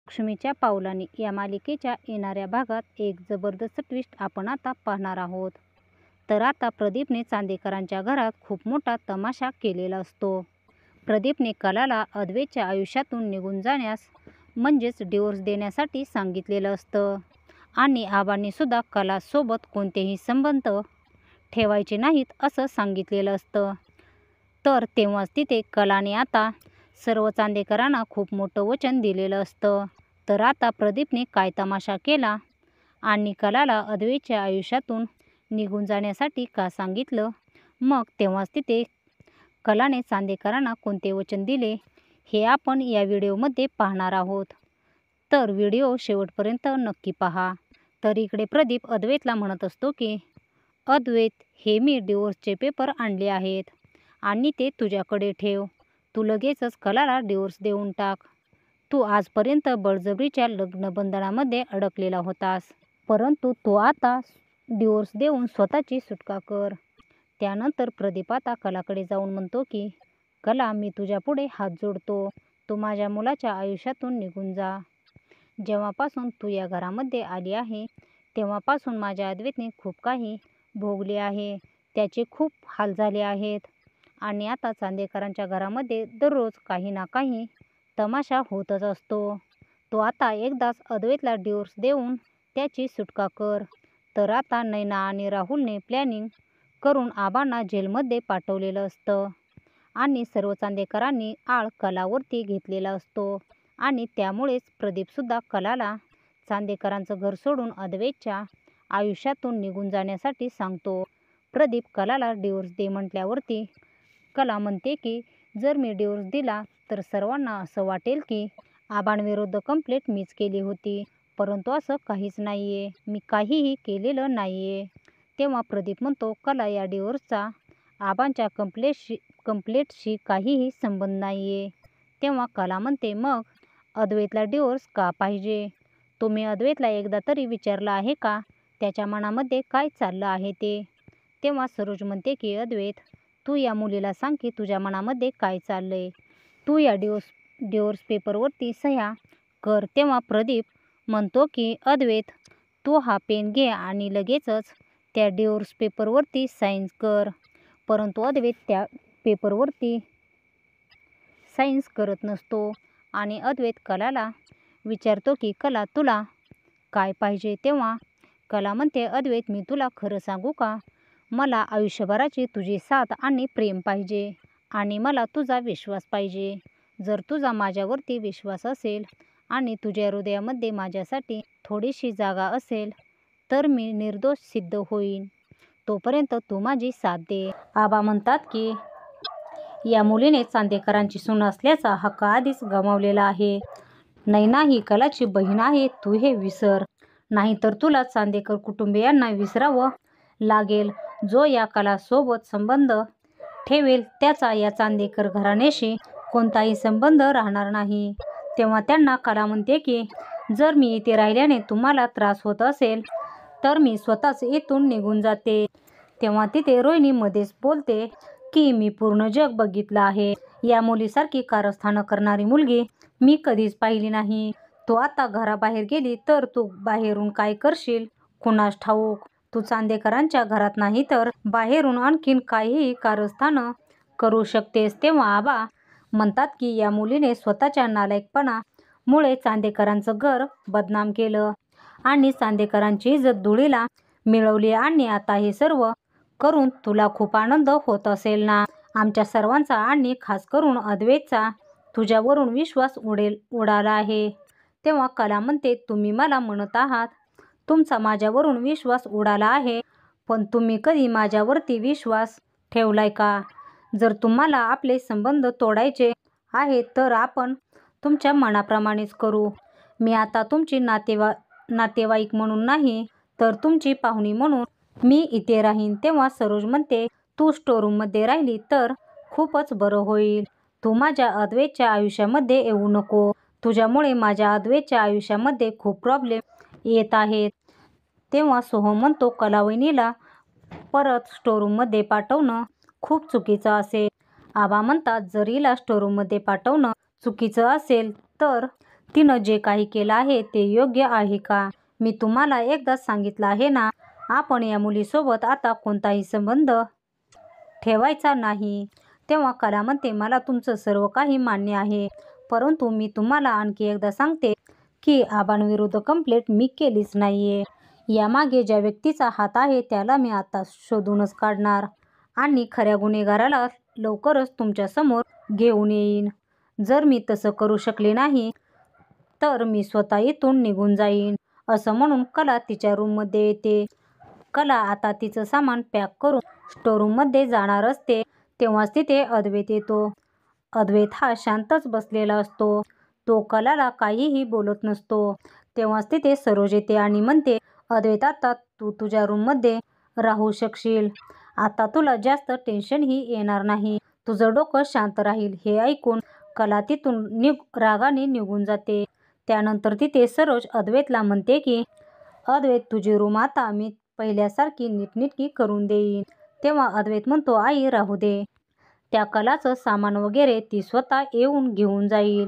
लक्ष्मीच्या पावलांनी या मालिकेच्या येणाऱ्या भागात एक जबरदस्त ट्विस्ट आपण आता पाहणार आहोत। तर आता प्रदीपने चांदेकरांच्या घरात खूप मोठा तमाशा केलेला असतो। प्रदीपने कलाला अद्वैतच्या आयुष्यातून निघून जाण्यास म्हणजेच डिवोर्स देण्यासाठी सांगितलेलं असतं आणि आबांनी सुद्धा कलासोबत कोणतेही संबंध ठेवायचे नाहीत असं सांगितलेलं असतं। तर तेव्हाच तिथे कलाने आता सर्व चांदेकरांना खूप मोठं वचन दिलेलं असतं। तर आता प्रदीपने काय तमाशा केला आणि कलाला अद्वैतच्या आयुष्यातून निघून जाण्यासाठी का सांगितलं, मग तेव्हाच तिथे कलाने चांदेकरांना कोणते वचन दिले हे आपण या व्हिडिओमध्ये पाहणार आहोत। तर व्हिडिओ शेवटपर्यंत नक्की पहा। तर इकडे प्रदीप अद्वैतला म्हणत असतो की अद्वैत, हे मी डिवोर्सचे पेपर आणले आहेत आणि ते तुझ्याकडे ठेव। तू लगेचच कलाला डिवोर्स देऊन टाक। तू आजपर्यंत बळजबरीच्या लग्नबंधनामध्ये अडकलेला होतास, परंतु तू आता डिवोर्स देऊन स्वतःची सुटका कर। त्यानंतर प्रदीप आता कलाकडे जाऊन म्हणतो की कला, मी तुझ्यापुढे हात जोडतो, तू माझ्या मुलाच्या आयुष्यातून निघून जा। जेव्हापासून तू या घरामध्ये आली आहे तेव्हापासून माझ्या अद्वैतने खूप काही भोगले आहे, त्याचे खूप हाल झाले आहेत आणि आता चांदेकरांच्या घरामध्ये दररोज काही ना काही तमाशा होतच असतो। तो आता एकदाच अद्वैतला डिवोर्स देऊन त्याची सुटका कर। तर आता नैना आणि राहुलने प्लॅनिंग करून आबांना जेलमध्ये पाठवलेलं असतं आणि सर्व चांदेकरांनी आळ कलावरती घेतलेला असतो आणि त्यामुळेच प्रदीपसुद्धा कलाला चांदेकरांचं घर सोडून अद्वैतच्या आयुष्यातून निघून जाण्यासाठी सांगतो। प्रदीप कलाला डिवोर्स दे म्हटल्यावरती कला म्हणते की जर मी डिवोर्स दिला तर सर्वांना असं वाटेल की आबांविरुद्ध कंप्लेंट मीच केली होती, परंतु असं काहीच नाही आहे, मी काहीही केलेलं नाही आहे। तेव्हा प्रदीप म्हणतो कला, या डिवोर्सचा आबांच्या कंप्लेंटशी काहीही संबंध नाही आहे। तेव्हा कला म्हणते मग अद्वैतला डिवोर्स का पाहिजे? तुम्ही अद्वैतला एकदा तरी विचारलं आहे का त्याच्या मनामध्ये काय चाललं आहे ते? तेव्हा सरोज म्हणते की अद्वैत, तू या मुलीला सांग की तुझ्या मनामध्ये काय चाललंय, तू या डिवोर्स पेपरवरती सह्या कर। तेव्हा प्रदीप म्हणतो की अद्वैत, तू हा पेन घे आणि लगेचच त्या डिवोर्स पेपरवरती साईन कर। परंतु अद्वैत त्या पेपरवरती साईन्स करत नसतो आणि अद्वैत कलाला विचारतो की कला, तुला काय पाहिजे? तेव्हा कला म्हणते अद्वैत, मी तुला खरं सांगू का, मला आयुष्यभराची तुझी साथ आणि प्रेम पाहिजे आणि मला तुझा विश्वास पाहिजे। जर तुझा माझ्यावरती विश्वास असेल आणि तुझ्या हृदयामध्ये माझ्यासाठी थोडीशी जागा असेल तर मी निर्दोष सिद्ध होईन, तोपर्यंत तू माझी साथ दे। आबा म्हणतात की या मुलीने चांदेकरांची सून असल्याचा हक्क आधीच गमावलेला आहे। नैना ही कलाची बहीण आहे, तू हे विसर, नाहीतर तुला चांदेकर कुटुंबियांना विसरावं लागेल। जो या कलासोबत संबंध ठेवेल त्याचा या चांदेकर घराण्याशी कोणताही संबंध राहणार नाही। तेव्हा त्यांना कला म्हणते की जर मी इथे राहिल्याने तुम्हाला त्रास होत असेल तर मी स्वतःच इथून निघून जाते। तेव्हा तिथे रोहिणी मध्येच बोलते की मी पूर्ण जग बघितलं आहे, या मुलीसारखी कारस्थानं करणारी मुलगी मी कधीच पाहिली नाही। तू आता घराबाहेर गेली तर तू बाहेरून काय करशील कुणास ठाऊक, तू चांदेकरांच्या घरात नाही तर बाहेरून आणखीन काहीही कारस्थानं करू शकतेस। तेव्हा आबा म्हणतात की या मुलीने स्वतःच्या नालायकपणामुळे चांदेकरांचं घर बदनाम केलं आणि चांदेकरांची इज्जत धुळीला मिळवली आणि आता हे सर्व करून तुला खूप आनंद होत असेल ना? आमच्या सर्वांचा आणि खास करून अद्वैतचा तुझ्यावरून विश्वास उडाला आहे। तेव्हा कला म्हणते तुम्ही मला म्हणत आहात तुमचा माझ्यावरून विश्वास उडाला आहे, पण तुम्ही कधी माझ्यावरती विश्वास ठेवलाय का? जर तुम्हाला आपले संबंध तोडायचे आहे तर आपण तुमच्या मनाप्रमाणेच करू। मी आता तुमची नातेवाईक म्हणून नाही तर तुमची पाहुणी म्हणून मी इथे राहीन। तेव्हा सरोज म्हणते तू स्टोरूममध्ये राहिली तर खूपच बरं होईल, तू माझ्या अद्वैतच्या आयुष्यामध्ये येऊ नको, तुझ्यामुळे माझ्या अद्वैतच्या आयुष्यामध्ये खूप प्रॉब्लेम येत आहेत। तेव्हा सोहम म्हणतो कलावहिनीला परत स्टोरूममध्ये पाठवणं खूप चुकीचं असेल। आबा म्हणतात जर हिला स्टोरूममध्ये पाठवणं चुकीचं असेल तर तिनं जे काही केलं आहे ते योग्य आहे का? मी तुम्हाला एकदाच सांगितलं आहे ना, आपण या मुलीसोबत आता कोणताही संबंध ठेवायचा नाही. तेव्हा कला म्हणते, मला तुमचं सर्व काही मान्य आहे, परंतु मी तुम्हाला आणखी एकदा सांगते की आबांविरुद्ध कंप्लेंट मी केलीच नाहीये. यामागे ज्या व्यक्तीचा हात आहे त्याला मी आता शोधूनच काढणार आणि खऱ्या गुन्हेगाराला लवकरच तुमच्यासमोर घेऊन येईन. जर मी तसं करू शकले नाही तर मी स्वतः इथून निघून जाईन. असं म्हणून कला तिच्या रूममध्ये येते. कला आता तिचं सामान पॅक करून स्टोरूममध्ये जाणार असते तेव्हाच तिथे अद्वैत येतो. अद्वैत हा शांतच बसलेला असतो. तो कलाला काहीही बोलत नसतो. तेव्हाच तिथे सरोज येते आणि म्हणते, अद्वैत आता तू तुझ्या रूममध्ये राहू शकशील. आता तुला जास्त टेन्शनही येणार नाही. तुझं डोकं शांत राहील. हे ऐकून कला तिथून रागाने निघून जाते. त्यानंतर तिथे सरोज अद्वैतला म्हणते की अद्वैत तुझी रूम आता मी पहिल्यासारखी नीटनेटकी करून देईन. तेव्हा अद्वैत म्हणतो, आई राहू दे. त्या कलाचं सामान वगैरे ती स्वतः येऊन घेऊन जाईल.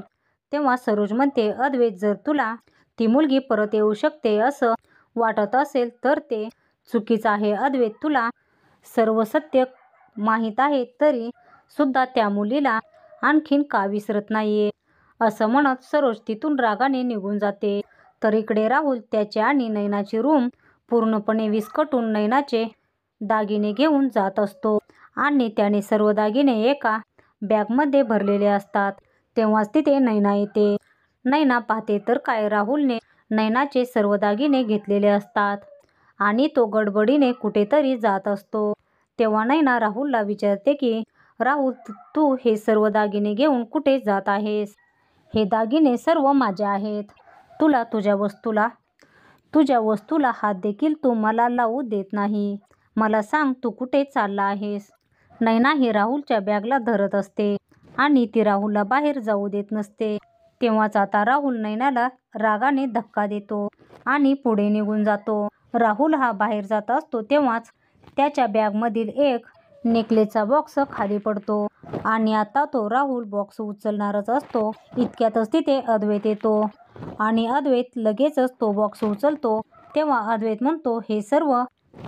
तेव्हा सरोज म्हणते, अद्वैत जर तुला ती मुलगी परत येऊ शकते असं वाटत असेल तर ते चुकीचं आहे. अद्वैत तुला सर्व सत्य माहीत आहे तरी सुद्धा त्या मुलीला आणखीन का विसरत नाहीये. असं म्हणत सरोज तिथून रागाने निघून जाते. तर इकडे राहुल त्याची आणि नैनाची रूम पूर्णपणे विस्कटून नैनाचे दागिने घेऊन जात असतो आणि त्याने सर्व दागिने एका बॅगमध्ये भरलेले असतात. तेव्हाच तिथे नैना येते. नैना पाहते तर काय राहुलने नैनाचे सर्व दागिने घेतलेले असतात आणि तो गडबडीने कुठेतरी जात असतो. तेव्हा नैना राहुलला विचारते की राहुल तू हे सर्व दागिने घेऊन कुठे जात आहेस? हे दागिने सर्व माझे आहेत. तुला तुझ्या वस्तूला हात देखील तू मला लावू देत नाही. मला सांग तू कुठे चालला आहेस? नैना ही राहुलच्या बॅगला धरत असते आणि ती राहुलला बाहेर जाऊ देत नसते. तेव्हाच आता राहुल नैनाला रागाने धक्का देतो आणि पुढे निघून जातो. राहुल हा बाहेर जात असतो तेव्हाच त्याच्या बॅगमधील एक नेकलेसचा बॉक्स खाली पडतो आणि आता तो राहुल बॉक्स उचलणारच असतो. इतक्यातच तिथे अद्वैत येतो आणि अद्वैत लगेचच तो बॉक्स उचलतो. तेव्हा अद्वैत म्हणतो, हे सर्व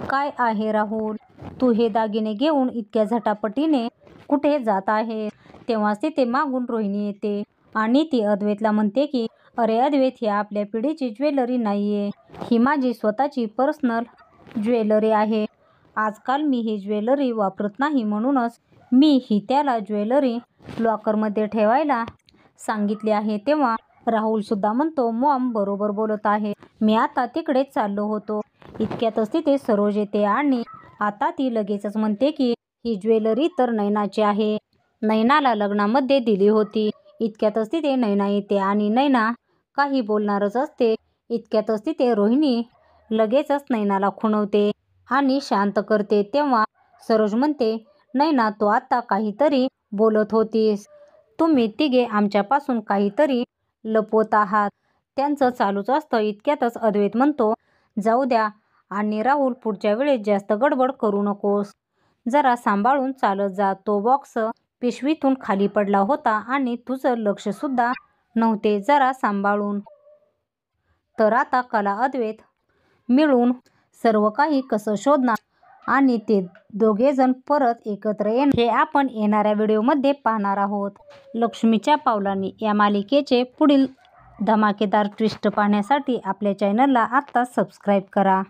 काय आहे राहुल? तू हे दागिने घेऊन इतक्या झटापटीने कुठे जात आहे? तेव्हाच तिथे मागून रोहिणी येते आणि ती अद्वैतला म्हणते की अरे अद्वैत, ही आपल्या पिढीची ज्वेलरी नाहीये. ही माझी स्वतःची पर्सनल ज्वेलरी आहे. आजकाल मी ही ज्वेलरी वापरत नाही म्हणूनच मी ही त्याला ज्वेलरी लॉकरमध्ये ठेवायला सांगितले आहे. तेव्हा राहुल सुद्धा म्हणतो, मॉम बरोबर बोलत आहे. मी आता तिकडेच चाललो होतो. इतक्यातच तिथे सरोज येते आणि आता ती लगेचच म्हणते की ही ज्वेलरी तर नैनाची आहे. नैनाला लग्नामध्ये दिली होती. इतक्यातच तिथे नैना येते आणि नैना काही बोलणारच असते. इतक्यातच तिथे रोहिणी लगेचच नैनाला खुणवते आणि शांत करते. तेव्हा सरोज म्हणते, नैना तू आता काहीतरी बोलत होतीस. तुम्ही तिघे आमच्यापासून काहीतरी लपवत आहात. त्यांचं चालूच असतं. इतक्यातच अद्वैत म्हणतो, जाऊ द्या आणि राहुल पुढच्या वेळेस जास्त गडबड करू नकोस. जरा सांभाळून चालत जा. तो बॉक्स पिशवीतून खाली पडला होता आणि तुझं लक्ष सुद्धा नव्हते. जरा सांभाळून. तर आता कला अद्वैत मिळून सर्व काही कसं शोधणार आणि ते दोघेजण परत एकत्र येणार हे आपण येणाऱ्या व्हिडिओमध्ये पाहणार आहोत. लक्ष्मीच्या पावलांनी या मालिकेचे पुढील धमाकेदार ट्विस्ट पाहण्यासाठी आपल्या चॅनलला आत्ताच सबस्क्राईब करा.